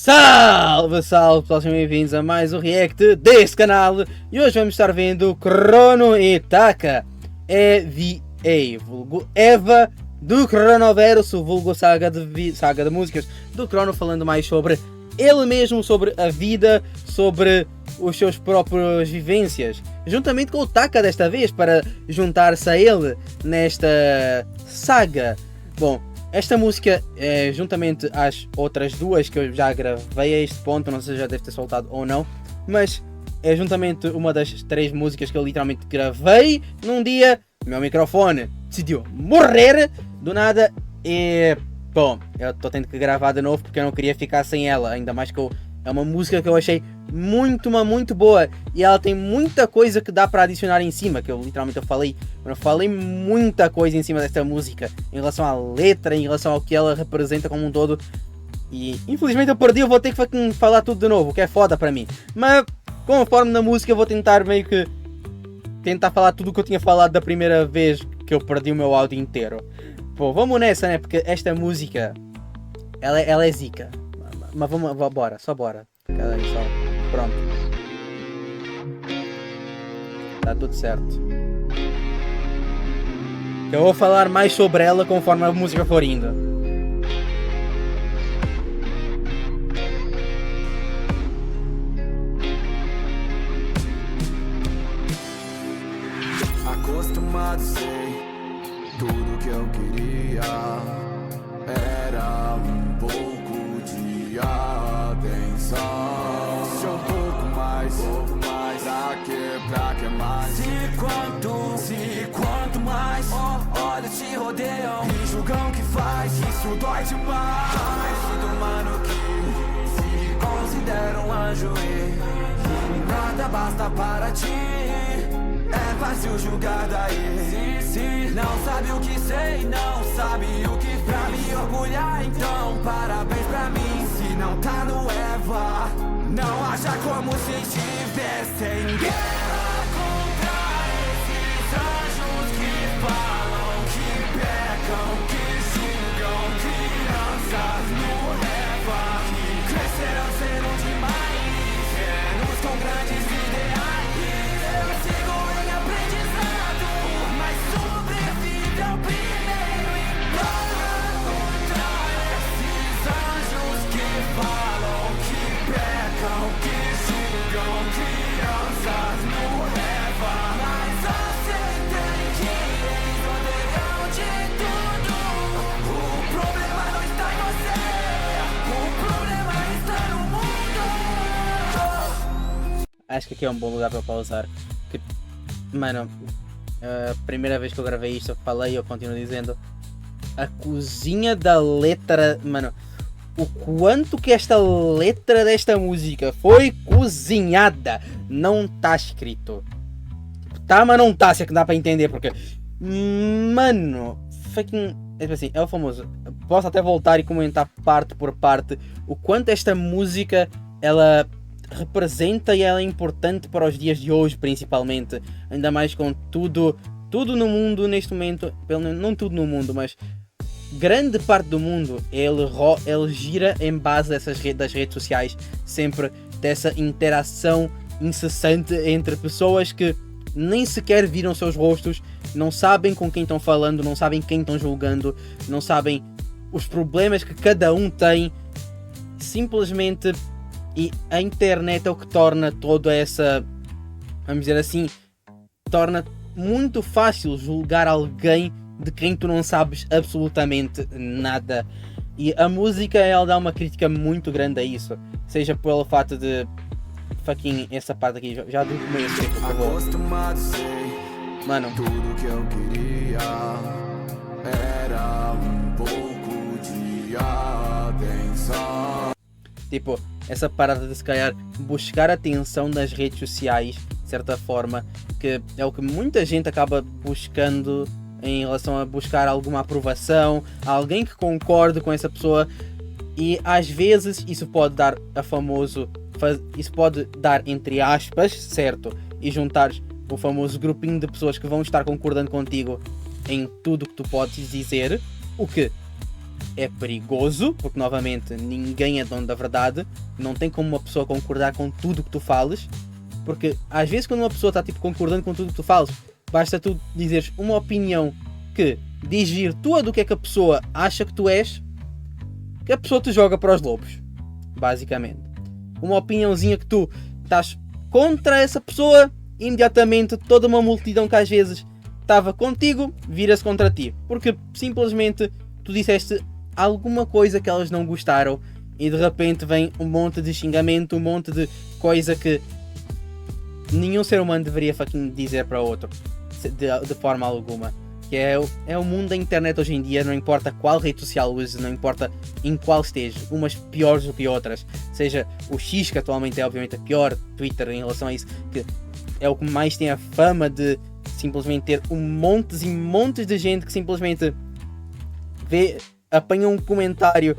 Salve, salve pessoal, sejam bem-vindos a mais um react deste canal. E hoje vamos estar vendo Chrono e Taka EVA, vulgo Eva do Chronoverso, vulgo saga de músicas do Chrono, falando mais sobre ele mesmo, sobre a vida, sobre os seus próprias vivências, juntamente com o Taka desta vez, para juntar-se a ele nesta saga. Bom, esta música, juntamente às outras duas que eu já gravei a este ponto, não sei se já deve ter soltado ou não, mas é juntamente uma das 3 músicas que eu literalmente gravei num dia. O meu microfone decidiu morrer do nada e, bom, eu estou tendo que gravar de novo porque eu não queria ficar sem ela, ainda mais que é uma música que eu achei muito boa e ela tem muita coisa que dá para adicionar em cima, que eu literalmente falei muita coisa em cima desta música, em relação à letra, em relação ao que ela representa como um todo, e infelizmente eu perdi, eu vou ter que falar tudo de novo, o que é foda para mim, mas conforme na música eu vou tentar falar tudo o que eu tinha falado da primeira vez que eu perdi o meu áudio inteiro. Pô, vamos nessa, né, porque esta música, ela é zica. Mas bora. Pronto. Tá tudo certo. Eu vou falar mais sobre ela conforme a música for indo. Acostumado, sei, tudo que eu queria era um pouco de atenção. Se um pouco mais, pra que mais? Se quanto mais, olhos te rodeiam e julgam que faz, isso dói demais. Do mano que se considera um anjo e nada basta para ti. É fácil julgar daí, sim. Não sabe o que sei, não sabe o que pra me orgulhar. Então parabéns pra mim, se não tá no Eva, não acha como se estivesse em guerra contra esses anjos que falam, que pecam, que julgam crianças no Eva, que cresceram sendo demais, ingênuos com grandes ideais. Eu sigo em aprendizado, mas sobrevive ao primeiro impacto contra esses anjos que falam, que pecam, que julgam crianças no Eva. Mas aceitem que eles odeiam de tudo. O problema não está em você, o problema está no mundo. Acho que aqui é um bom lugar para pausar. Mano, a primeira vez que eu gravei isto, eu falei e eu continuo dizendo, a cozinha da letra, mano, o quanto que esta letra desta música foi cozinhada, não tá escrito. Tá, mas não tá, se é que dá para entender, porque, mano, fucking, é o famoso, posso até voltar e comentar parte por parte o quanto esta música, ela representa e ela é importante para os dias de hoje, principalmente, ainda mais com tudo no mundo neste momento, não tudo no mundo, mas grande parte do mundo, ele gira em base das redes sociais, sempre dessa interação incessante entre pessoas que nem sequer viram seus rostos, não sabem com quem estão falando, não sabem quem estão julgando, não sabem os problemas que cada um tem, simplesmente. E a internet é o que torna toda essa, vamos dizer assim, torna muito fácil julgar alguém de quem tu não sabes absolutamente nada. E a música, ela dá uma crítica muito grande a isso, seja pelo fato de, fucking, essa parte aqui, já do começo, por favor. Acostumado, sei, mano, tudo que eu queria era um pouco de atenção. tipo, essa parada de se calhar buscar atenção nas redes sociais, de certa forma, que é o que muita gente acaba buscando em relação a buscar alguma aprovação, alguém que concorde com essa pessoa, e às vezes isso pode dar isso pode dar entre aspas, certo, e juntar o famoso grupinho de pessoas que vão estar concordando contigo em tudo que tu podes dizer, o que é perigoso, porque novamente ninguém é dono da verdade, não tem como uma pessoa concordar com tudo que tu fales, porque às vezes quando uma pessoa está tipo concordando com tudo que tu falas, basta tu dizeres uma opinião que desvirtua do que é que a pessoa acha que tu és, que a pessoa te joga para os lobos, basicamente. Uma opiniãozinha que tu estás contra essa pessoa, imediatamente toda uma multidão que às vezes estava contigo vira-se contra ti, porque simplesmente tu disseste alguma coisa que elas não gostaram e de repente vem um monte de xingamento, um monte de coisa que nenhum ser humano deveria fucking dizer para outro de forma alguma. Que é o mundo da internet hoje em dia, não importa qual rede social uses, não importa em qual esteja, umas piores do que outras, seja o X, que atualmente é obviamente a pior, Twitter em relação a isso, que é o que mais tem a fama de simplesmente ter montes e montes de gente que simplesmente apanha um comentário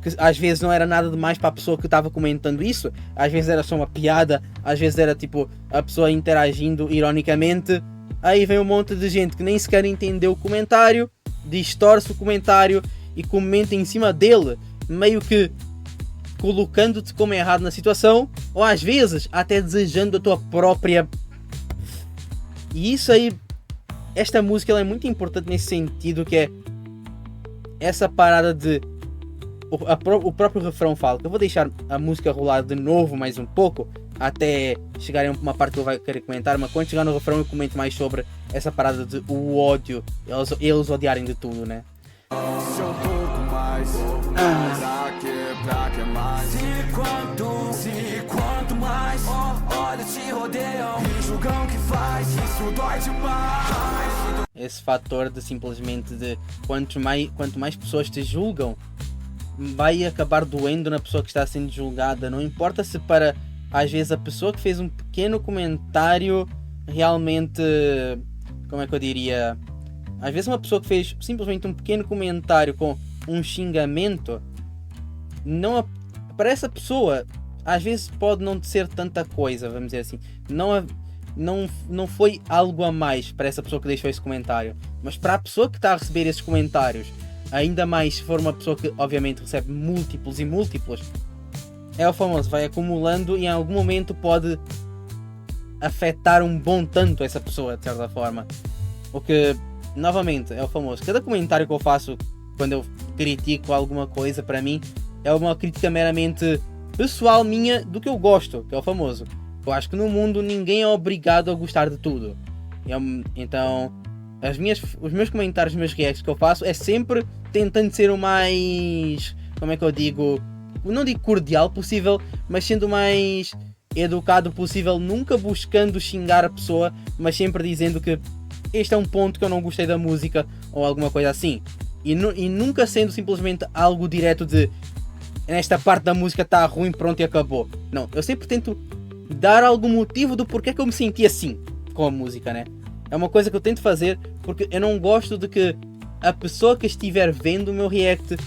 que às vezes não era nada demais para a pessoa que estava comentando isso, às vezes era só uma piada, às vezes era tipo a pessoa interagindo ironicamente. Aí vem um monte de gente que nem sequer entendeu o comentário, distorce o comentário e comenta em cima dele, meio que colocando-te como errado na situação, ou às vezes até desejando a tua própria... E isso aí, esta música ela é muito importante nesse sentido, que é essa parada de... O próprio refrão fala, que eu vou deixar a música rolar de novo mais um pouco, até chegarem a uma parte que eu vou querer comentar, mas quando chegar no refrão eu comento mais sobre essa parada de o ódio, eles odiarem de tudo, né? Quanto mais olha te rodeiam e julgam que faz, isso dói demais. Esse fator de simplesmente de quanto mais pessoas te julgam, vai acabar doendo na pessoa que está sendo julgada. Não importa se para, às vezes, a pessoa que fez um pequeno comentário realmente, como é que eu diria, às vezes uma pessoa que fez simplesmente um pequeno comentário com um xingamento, não, para essa pessoa às vezes pode não ser tanta coisa, vamos dizer assim, não foi algo a mais para essa pessoa que deixou esse comentário, mas para a pessoa que está a receber esses comentários, ainda mais se for uma pessoa que obviamente recebe múltiplos e múltiplos, é o famoso, vai acumulando e em algum momento pode afetar um bom tanto essa pessoa, de certa forma. O que, novamente, é o famoso, cada comentário que eu faço quando eu critico alguma coisa, para mim é uma crítica meramente pessoal minha do que eu gosto, que é o famoso. Eu acho que no mundo ninguém é obrigado a gostar de tudo. Então, os meus comentários, os meus reacts que eu faço é sempre tentando ser o mais, como é que eu digo, não digo cordial possível, mas sendo o mais educado possível, nunca buscando xingar a pessoa, mas sempre dizendo que este é um ponto que eu não gostei da música ou alguma coisa assim. E nunca sendo simplesmente algo direto de nesta parte da música está ruim, pronto e acabou. Não, eu sempre tento dar algum motivo do porquê que eu me senti assim com a música, né? É uma coisa que eu tento fazer porque eu não gosto de que a pessoa que estiver vendo o meu react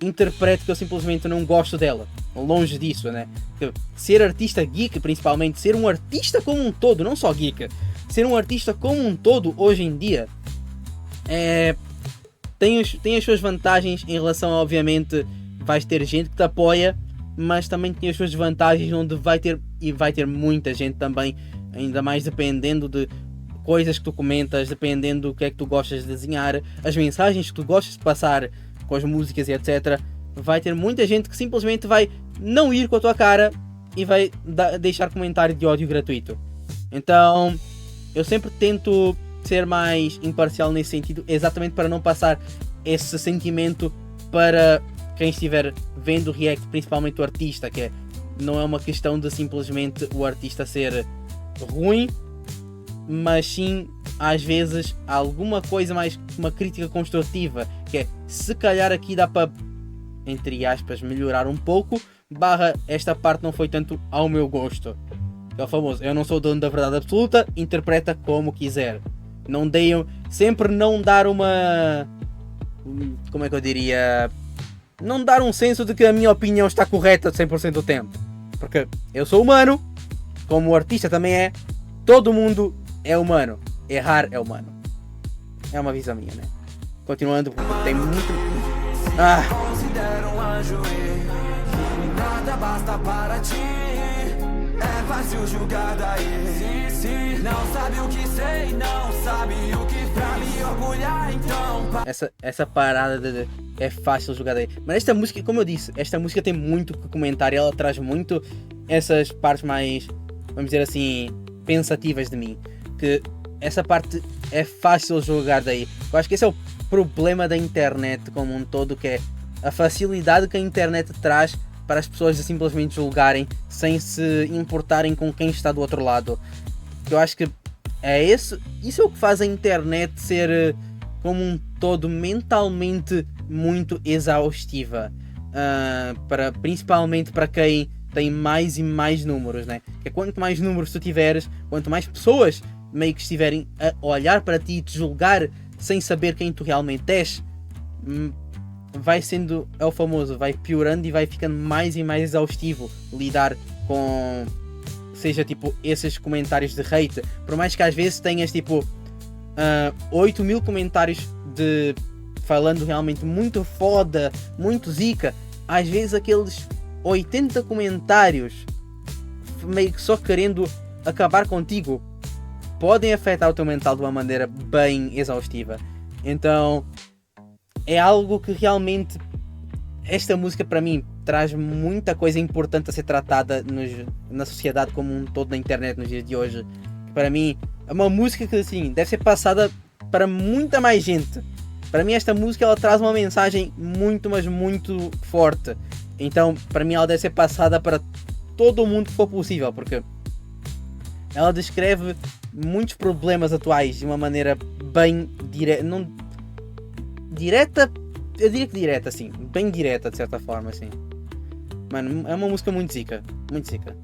interprete que eu simplesmente não gosto dela. Longe disso, né? Que ser artista geek, principalmente, ser um artista como um todo, não só geek, ser um artista como um todo hoje em dia tem as suas vantagens em relação a, obviamente, vais ter gente que te apoia, mas também tem as suas desvantagens onde vai ter muita gente também, ainda mais dependendo de coisas que tu comentas, dependendo do que é que tu gostas de desenhar, as mensagens que tu gostas de passar com as músicas e etc. Vai ter muita gente que simplesmente vai não ir com a tua cara e vai deixar comentário de ódio gratuito. Então eu sempre tento ser mais imparcial nesse sentido, exatamente para não passar esse sentimento para quem estiver vendo o react, principalmente o artista, que não é uma questão de simplesmente o artista ser ruim, mas sim, às vezes, alguma coisa mais, uma crítica construtiva, que é, se calhar aqui dá para, entre aspas, melhorar um pouco, esta parte não foi tanto ao meu gosto. É o famoso, eu não sou dono da verdade absoluta, interpreta como quiser. Sempre não dar uma, como é que eu diria, não dar um senso de que a minha opinião está correta 100% do tempo. Porque eu sou humano, como o artista também é, todo mundo é humano, errar é humano. É uma visão minha, né? Continuando, porque tem muito... Considero um anjo e nada basta para ti. É fácil julgar daí. Sim, não sabe o que sei, não sabe o que pra me orgulhar, então. Essa parada de é fácil julgar daí. Mas esta música, como eu disse, esta música tem muito que comentar. Ela traz muito essas partes mais, vamos dizer assim, pensativas de mim. Que essa parte é fácil julgar daí. Eu acho que esse é o problema da internet como um todo, que é a facilidade que a internet traz para as pessoas de simplesmente julgarem sem se importarem com quem está do outro lado. Eu acho que é isso é o que faz a internet ser como um todo mentalmente muito exaustiva, principalmente para quem tem mais e mais números, né? Que quanto mais números tu tiveres, quanto mais pessoas meio que estiverem a olhar para ti e te julgar sem saber quem tu realmente és, vai sendo, é o famoso, vai piorando e vai ficando mais e mais exaustivo lidar com, seja tipo, esses comentários de hate. Por mais que às vezes tenhas tipo 8.000 comentários de falando realmente muito foda, muito zica, às vezes aqueles 80 comentários meio que só querendo acabar contigo podem afetar o teu mental de uma maneira bem exaustiva. Então é algo que realmente esta música para mim traz muita coisa importante a ser tratada na sociedade como um todo, na internet nos dias de hoje. Para mim é uma música que assim deve ser passada para muita mais gente. Para mim esta música ela traz uma mensagem muito, mas muito forte. Então para mim ela deve ser passada para todo o mundo que for possível, porque ela descreve muitos problemas atuais de uma maneira bem direta. Não direta, eu diria que direta, assim, bem direta de certa forma, assim. Mano, é uma música muito zica, muito zica.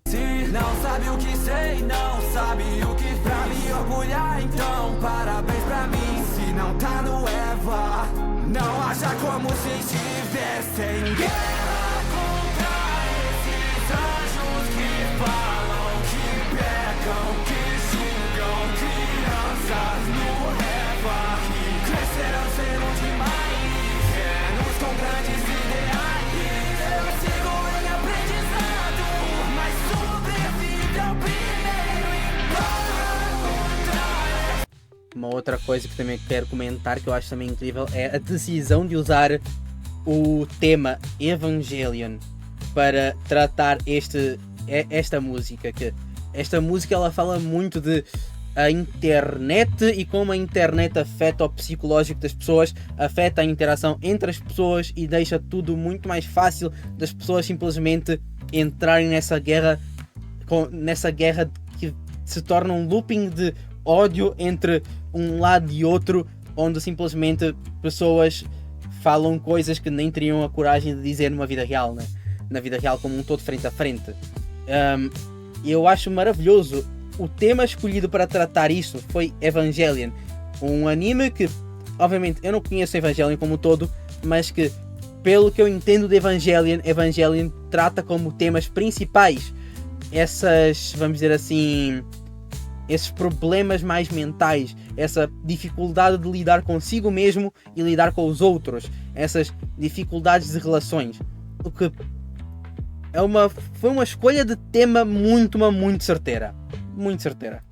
Se não sabe o que sei, não sabe o que pra me orgulhar, então parabéns pra mim. Se não tá no Eva, não haja como se estivesse em guerra contra esses anjos que falam, que pecam, que xingam crianças no Eva, que crescerão sendo demais, ingênuos com grandes ideais. Eu sigo em aprendizado, mas sobrevive ao primeiro impacto. Uma outra coisa que também quero comentar, que eu acho também incrível, é a decisão de usar o tema Evangelion para tratar esta música. Que esta música ela fala muito de a internet e como a internet afeta o psicológico das pessoas, afeta a interação entre as pessoas e deixa tudo muito mais fácil das pessoas simplesmente entrarem nessa guerra que se torna um looping de ódio entre um lado e outro, onde simplesmente pessoas falam coisas que nem teriam a coragem de dizer numa vida real, né? Na vida real como um todo, frente a frente. Eu acho maravilhoso. O tema escolhido para tratar isto foi Evangelion, um anime que, obviamente, eu não conheço Evangelion como um todo, mas que, pelo que eu entendo de Evangelion trata como temas principais essas, vamos dizer assim, esses problemas mais mentais, essa dificuldade de lidar consigo mesmo e lidar com os outros, essas dificuldades de relações. O que foi uma escolha de tema muito, mas muito certeira. Muito certeira.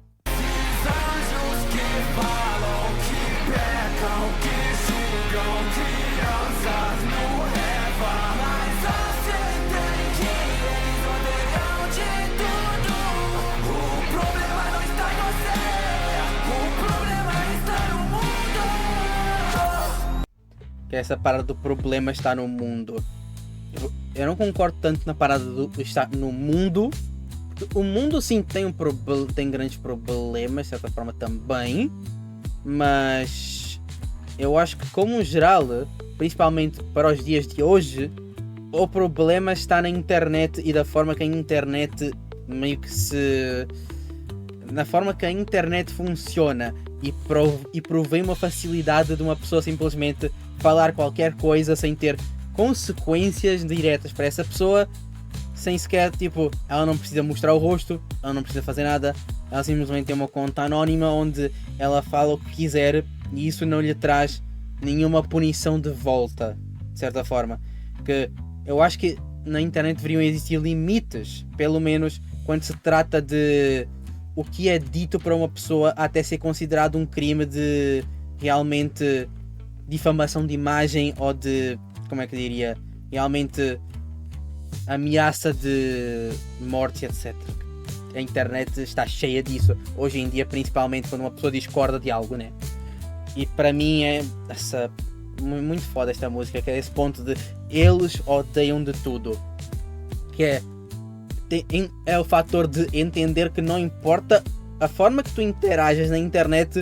Que essa parada do problema está no mundo. Eu não concordo tanto na parada do estar no mundo. O mundo sim tem grandes problemas, de certa forma também. Mas eu acho que como geral, principalmente para os dias de hoje, o problema está na internet e da forma que a internet meio que na forma que a internet funciona e provém uma facilidade de uma pessoa simplesmente falar qualquer coisa sem ter consequências diretas para essa pessoa, sem sequer, tipo, ela não precisa mostrar o rosto, ela não precisa fazer nada, ela simplesmente tem uma conta anónima onde ela fala o que quiser e isso não lhe traz nenhuma punição de volta. de certa forma. Que eu acho que na internet deveriam existir limites, pelo menos quando se trata de o que é dito para uma pessoa até ser considerado um crime de realmente difamação de imagem ou de, como é que eu diria, realmente ameaça de morte, etc. A internet está cheia disso hoje em dia, principalmente quando uma pessoa discorda de algo, né? E para mim é muito foda esta música, que é esse ponto de eles odeiam de tudo, que é o fator de entender que não importa a forma que tu interajas na internet,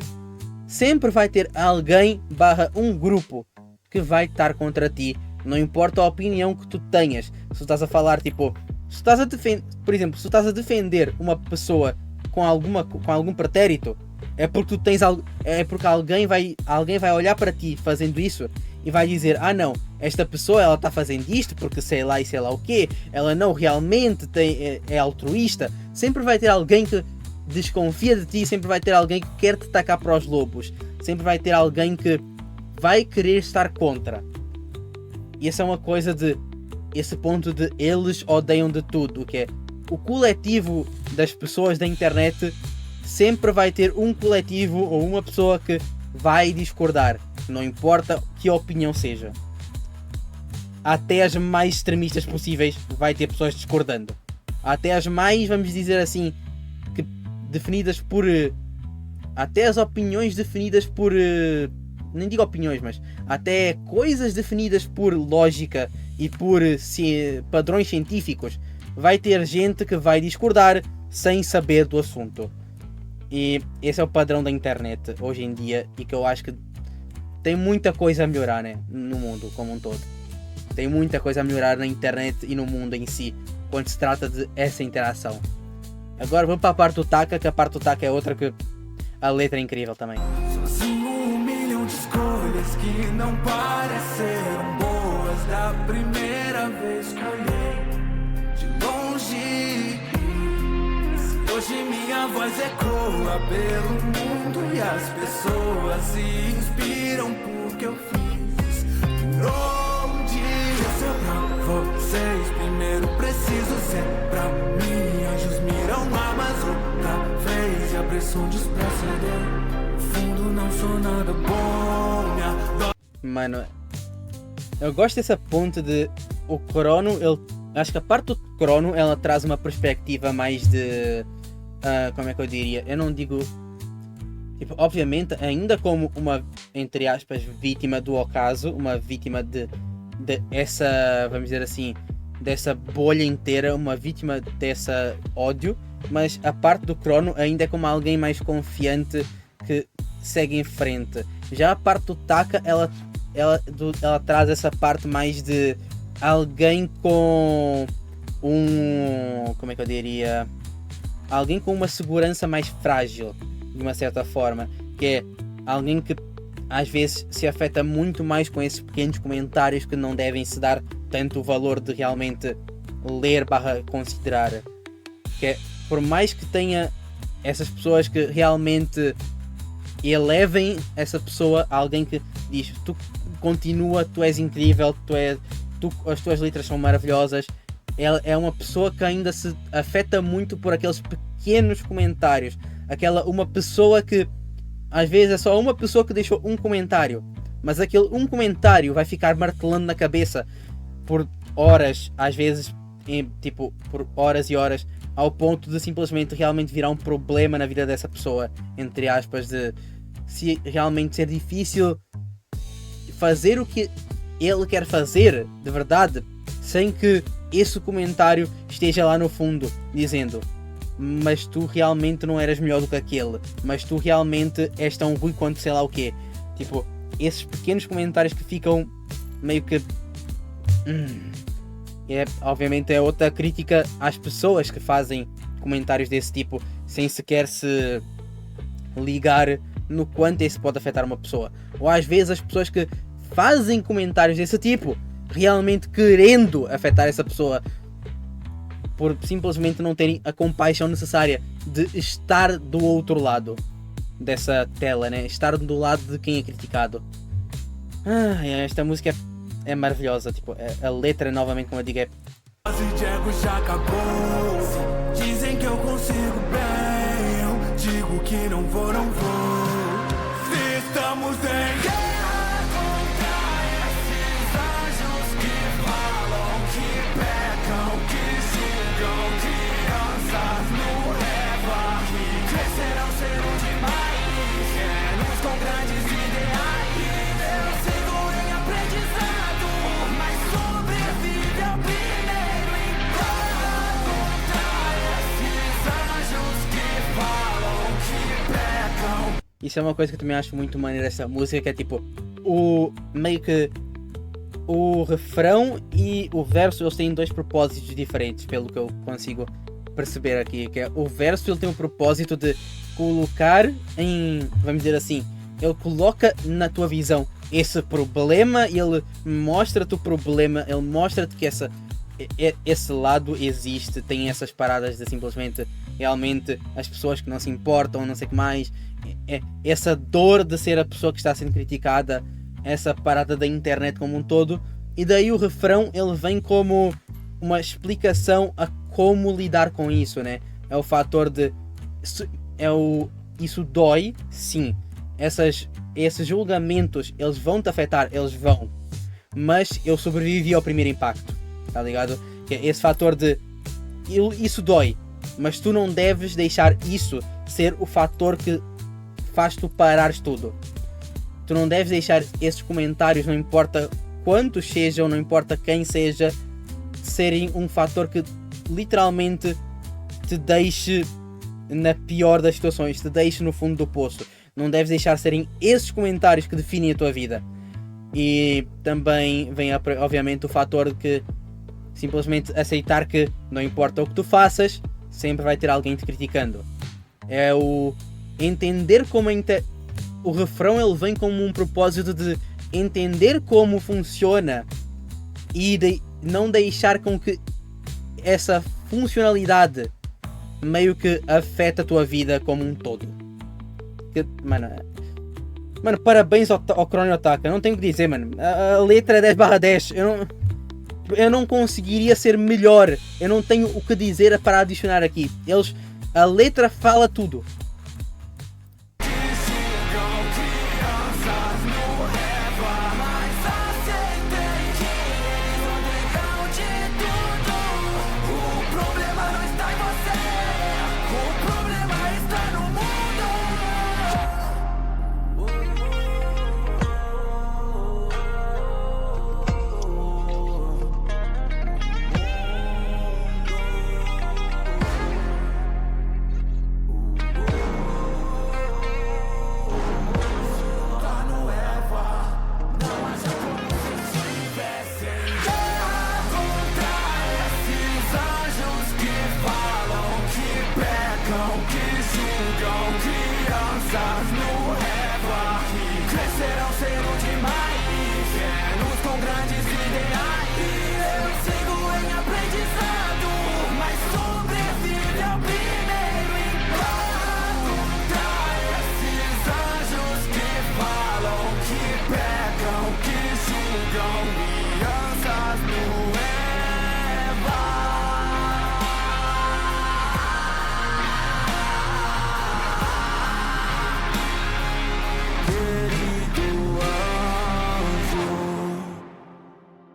sempre vai ter alguém / um grupo que vai estar contra ti. Não importa a opinião que tu tenhas. Se tu estás a falar, tipo, se estás a defender, por exemplo, se tu estás a defender uma pessoa com algum pretérito, é porque tu tens é porque alguém vai olhar para ti fazendo isso e vai dizer: ah não, esta pessoa ela está fazendo isto porque sei lá e sei lá o quê, ela não realmente é altruísta. Sempre vai ter alguém que desconfia de ti, sempre vai ter alguém que quer te tacar para os lobos, sempre vai ter alguém que vai querer estar contra. E essa é uma coisa esse ponto de eles odeiam de tudo, que é o coletivo das pessoas da internet. Sempre vai ter um coletivo ou uma pessoa que vai discordar, não importa que opinião seja. Até as mais extremistas possíveis vai ter pessoas discordando. Até as mais, vamos dizer assim, que definidas por... Até as opiniões definidas por... Nem digo opiniões, mas até coisas definidas por lógica e por padrões científicos. Vai ter gente que vai discordar sem saber do assunto. E esse é o padrão da internet hoje em dia, e que eu acho que tem muita coisa a melhorar, né, no mundo como um todo. Tem muita coisa a melhorar na internet e no mundo em si, quando se trata de essa interação. Agora vamos para a parte do Taka, que a parte do Taka é outra que a letra é incrível também. Sozinho 1.000.000 de escolhas que não pareceram boas da primeira vez que olhei de longe. Hoje minha voz ecoa pelo mundo e as pessoas se inspiram porque eu fiz por onde ser pra vocês. Primeiro preciso ser pra mim. Anjos miram mas outra vez e a pressão desprezador. Fundo não sou nada bom, minha dó. Mano, eu gosto dessa ponte de o crono, acho que a parte do crono ela traz uma perspectiva mais de... como é que eu diria? Eu não digo... Tipo, obviamente, ainda como uma, entre aspas, vítima do ocaso, uma vítima de essa, vamos dizer assim, dessa bolha inteira, uma vítima dessa ódio, mas a parte do crono ainda é como alguém mais confiante que segue em frente. Já a parte do Taka, ela traz essa parte mais de alguém com como é que eu diria? Alguém com uma segurança mais frágil, de uma certa forma, que é alguém que às vezes se afeta muito mais com esses pequenos comentários que não devem se dar tanto o valor de realmente ler / considerar. Que é, por mais que tenha essas pessoas que realmente elevem essa pessoa a alguém que diz: tu continua, tu és incrível, as tuas letras são maravilhosas. Ela é uma pessoa que ainda se afeta muito por aqueles pequenos comentários. Uma pessoa que às vezes é só uma pessoa que deixou um comentário, mas aquele um comentário vai ficar martelando na cabeça por horas, às vezes por horas e horas, ao ponto de simplesmente realmente virar um problema na vida dessa pessoa, entre aspas, de se realmente ser difícil fazer o que ele quer fazer de verdade, sem que esse comentário esteja lá no fundo dizendo: mas tu realmente não eras melhor do que aquele, mas tu realmente és tão ruim quanto sei lá o quê. Tipo, esses pequenos comentários que ficam meio que... obviamente é outra crítica às pessoas que fazem comentários desse tipo sem sequer se ligar no quanto isso pode afetar uma pessoa. Ou às vezes as pessoas que fazem comentários desse tipo realmente querendo afetar essa pessoa, por simplesmente não terem a compaixão necessária de estar do outro lado dessa tela, né? Estar do lado de quem é criticado. Esta música é maravilhosa, tipo, a letra novamente, como eu digo, é... Diego já acabou. Dizem que eu consigo bem. Eu digo que não vou, não vou. Se estamos em guerra contra esses anjos que falam, que pecam, que julgam crianças no Eva, que crescerão cedo demais, ingênuos com grandes ideais. Eu sigo em aprendizado, mas sobrevive ao primeiro enquanto contra esses anjos que falam, que pecam. Isso é uma coisa que eu também acho muito maneira essa música, que é tipo, meio que o refrão e o verso, eles têm dois propósitos diferentes, pelo que eu consigo perceber aqui, que é o verso, ele tem o propósito de colocar em, vamos dizer assim, ele coloca na tua visão esse problema, ele mostra-te o problema, ele mostra-te que esse lado existe, tem essas paradas de simplesmente realmente as pessoas que não se importam, não sei o que mais, essa dor de ser a pessoa que está sendo criticada, essa parada da internet como um todo, e daí o refrão ele vem como uma explicação a como lidar com isso, né? É o fator de isso dói, sim, esses julgamentos eles vão te afetar, eles vão, mas eu sobrevivi ao primeiro impacto, tá ligado? Que é esse fator de isso dói, mas tu não deves deixar isso ser o fator que faz tu parares tudo. Tu não deves deixar esses comentários, não importa quantos sejam, não importa quem seja, serem um fator que literalmente te deixe na pior das situações, te deixe no fundo do poço. Não deves deixar serem esses comentários que definem a tua vida. E também vem obviamente o fator de que simplesmente aceitar que não importa o que tu faças, sempre vai ter alguém te criticando. É o entender como o refrão ele vem como um propósito de entender como funciona e de não deixar com que essa funcionalidade meio que afeta a tua vida como um todo. Mano, parabéns ao Chrono Otaka, não tenho o que dizer, mano. A letra é 10/10, eu não conseguiria ser melhor, eu não tenho o que dizer para adicionar aqui. A letra fala tudo.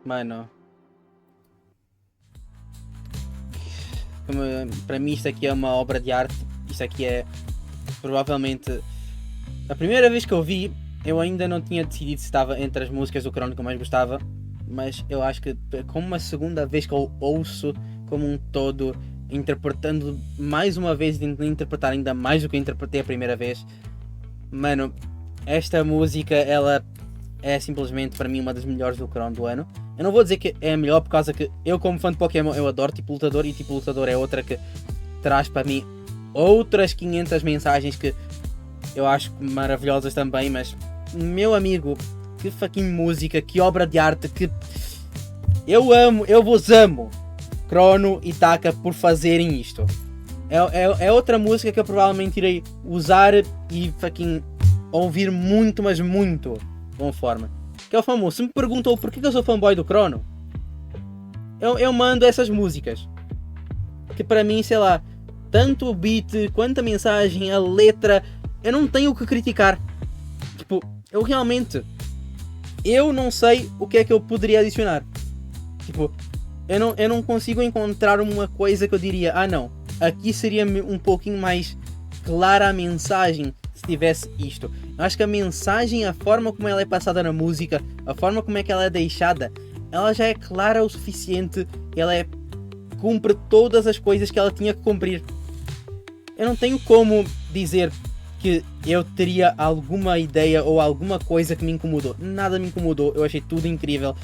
Mano, para mim isto aqui é uma obra de arte. Isto aqui é provavelmente a primeira vez que eu vi. Eu ainda não tinha decidido se estava entre as músicas do Chrono que eu mais gostava, mas eu acho que como uma segunda vez que eu ouço como um todo, interpretando mais uma vez, interpretar ainda mais do que eu interpretei a primeira vez, mano, esta música ela é simplesmente para mim uma das melhores do Chrono do ano. Eu não vou dizer que é a melhor por causa que eu, como fã de Pokémon, eu adoro Tipo Lutador, e Tipo Lutador é outra que traz para mim outras 500 mensagens que eu acho maravilhosas também. Mas, meu amigo, que fucking música, que obra de arte, que eu vos amo, Chrono e Taka, por fazerem isto. É outra música que eu provavelmente irei usar e fucking ouvir muito, mas muito conforme. que é o famoso, se me perguntou porquê que eu sou fanboy do Crono, eu mando essas músicas. Que para mim, sei lá, tanto o beat, quanto a mensagem, a letra, eu não tenho o que criticar. Tipo, eu realmente, eu não sei o que é que eu poderia adicionar. Tipo, eu não consigo encontrar uma coisa que eu diria, ah não, aqui seria um pouquinho mais clara a mensagem se tivesse isto. Eu acho que a mensagem, a forma como ela é passada na música, a forma como é que ela é deixada, ela já é clara o suficiente, ela cumpre todas as coisas que ela tinha que cumprir. Eu não tenho como dizer que eu teria alguma ideia ou alguma coisa que me incomodou. Nada me incomodou, eu achei tudo incrível.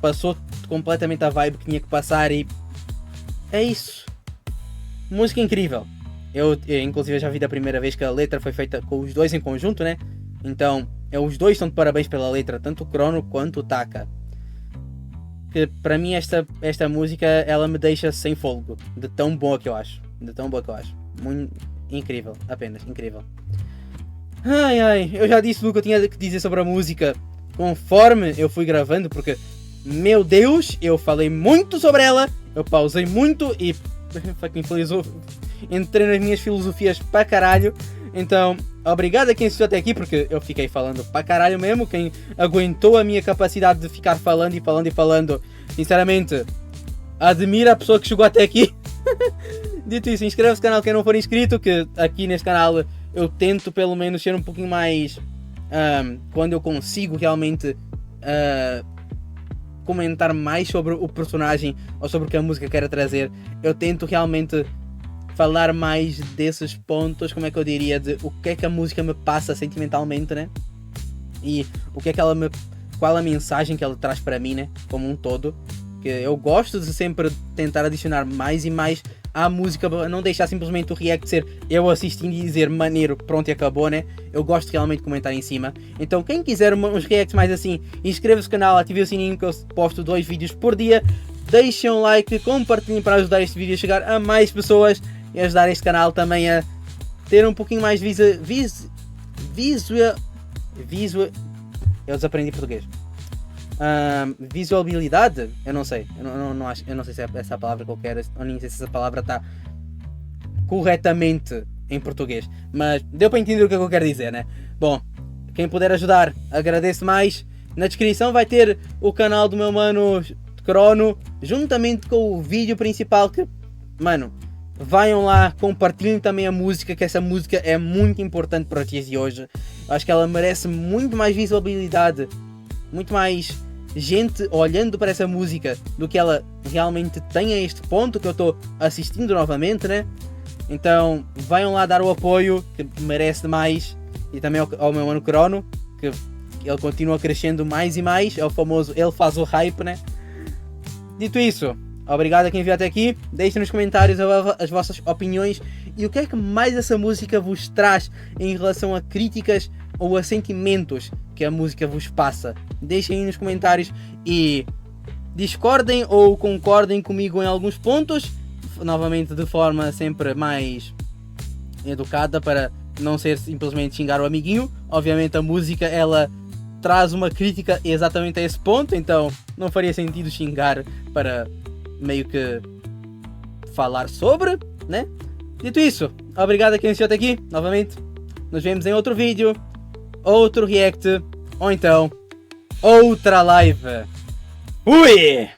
Passou completamente a vibe que tinha que passar e... é isso. Música incrível. Eu inclusive já vi da primeira vez que a letra foi feita com os dois em conjunto, né? Então, os dois estão de parabéns pela letra, tanto o Crono quanto o Taka. Que para mim esta música, ela me deixa sem fôlego. De tão boa que eu acho. Muito incrível, apenas incrível. Ai, eu já disse o que eu tinha que dizer sobre a música conforme eu fui gravando, porque, meu Deus, eu falei muito sobre ela, eu pausei muito e entrei nas minhas filosofias para caralho. Então, obrigado a quem assistiu até aqui, porque eu fiquei falando para caralho mesmo. Quem aguentou a minha capacidade de ficar falando, sinceramente, admiro a pessoa que chegou até aqui. Dito isso, inscreva-se no canal quem não for inscrito, que aqui neste canal eu tento pelo menos ser um pouquinho mais... quando eu consigo realmente comentar mais sobre o personagem ou sobre o que a música quer trazer, eu tento realmente falar mais desses pontos, como é que eu diria, de o que é que a música me passa sentimentalmente, né? E o que é que qual a mensagem que ela traz para mim, né? Como um todo. Que eu gosto de sempre tentar adicionar mais e mais à música, não deixar simplesmente o react ser eu assistindo e dizer maneiro, pronto e acabou, né? Eu gosto realmente de comentar em cima. Então quem quiser uns reacts mais assim, inscreva-se no canal, ative o sininho que eu posto 2 vídeos por dia. Deixem um like, compartilhem para ajudar este vídeo a chegar a mais pessoas e ajudar este canal também a ter um pouquinho mais eu desaprendi português. Visualidade, eu não sei, eu não sei se é essa a palavra que eu quero, ou nem sei se essa palavra está corretamente em português, mas deu para entender o que é que eu quero dizer, né? Bom, quem puder ajudar, agradeço mais. Na descrição vai ter o canal do meu mano Crono, juntamente com o vídeo principal, que, mano, vaiam lá, compartilhem também a música, que essa música é muito importante para os dias de hoje. Eu acho que ela merece muito mais visibilidade, muito mais gente olhando para essa música do que ela realmente tem a este ponto que eu estou assistindo novamente, né? Então, vaiam lá dar o apoio, que merece mais. E também ao meu mano Crono, que ele continua crescendo mais e mais. É o famoso, ele faz o hype, né? Dito isso, obrigado a quem viu até aqui. Deixem nos comentários as vossas opiniões e o que é que mais essa música vos traz em relação a críticas ou a sentimentos que a música vos passa. Deixem aí nos comentários e discordem ou concordem comigo em alguns pontos, novamente de forma sempre mais educada, para não ser simplesmente xingar o amiguinho. Obviamente a música, ela traz uma crítica exatamente a esse ponto, então não faria sentido xingar para meio que falar sobre, né? Dito isso, obrigado a quem assistiu até aqui, novamente. Nos vemos em outro vídeo, outro react, ou então outra live. Ui!